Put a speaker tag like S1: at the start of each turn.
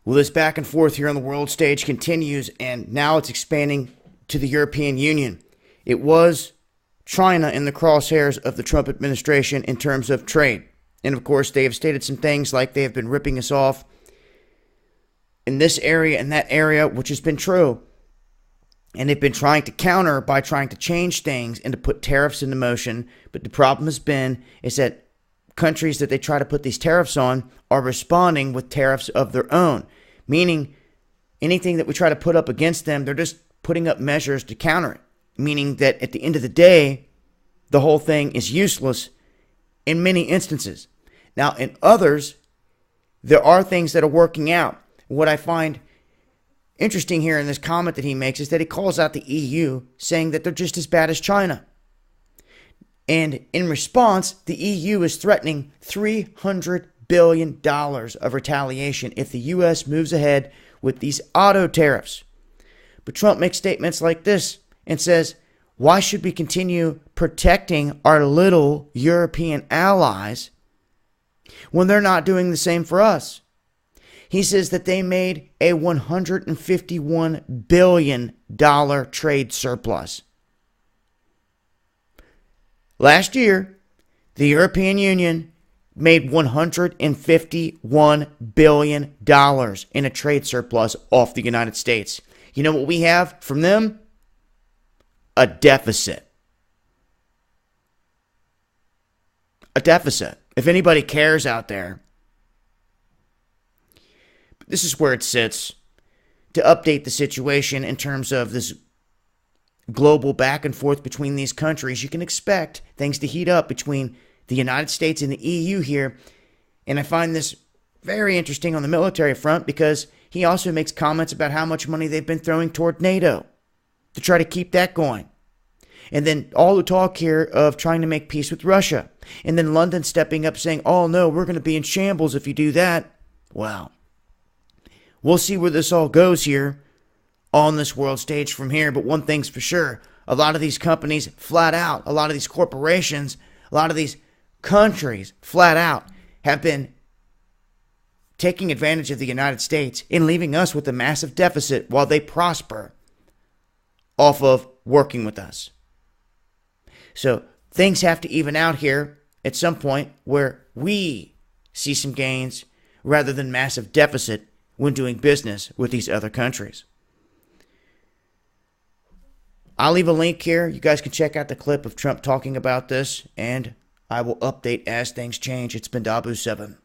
S1: Well, this back and forth here on the world stage continues, and now it's expanding to the European Union. It was China in the crosshairs of the Trump administration in terms of trade. And of course, they have stated some things like they have been ripping us off in this area and that area, which has been true. And they've been trying to counter by trying to change things and to put tariffs into motion. But the problem has been is that countries that they try to put these tariffs on are responding with tariffs of their own, meaning anything that we try to put up against them, they're just putting up measures to counter it, meaning that at the end of the day, the whole thing is useless in many instances. Now, in others, there are things that are working out. What I find interesting here in this comment that he makes is that he calls out the EU, saying that they're just as bad as China. And in response, the EU is threatening $300 billion of retaliation if the U.S. moves ahead with these auto tariffs. But Trump makes statements like this and says, why should we continue protecting our little European allies when they're not doing the same for us? He says that they made a $151 billion trade surplus. Last year, the European Union made $151 billion in a trade surplus off the United States. You know what we have from them? A deficit. A deficit. If anybody cares out there, this is where it sits to update the situation in terms of this global back and forth between these countries. You can expect things to heat up between the United States and the EU here. And I find this very interesting on the military front because he also makes comments about how much money they've been throwing toward NATO to try to keep that going. And then all the talk here of trying to make peace with Russia. And then London stepping up saying, oh no, we're going to be in shambles if you do that. Well, we'll see where this all goes here on this world stage from here. But one thing's for sure, a lot of these companies flat out, a lot of these corporations, a lot of these countries flat out have been taking advantage of the United States and leaving us with a massive deficit while they prosper off of working with us. So things have to even out here at some point where we see some gains rather than massive deficit when doing business with these other countries. I'll leave a link here. You guys can check out the clip of Trump talking about this, and I will update as things change. It's been Dabu7.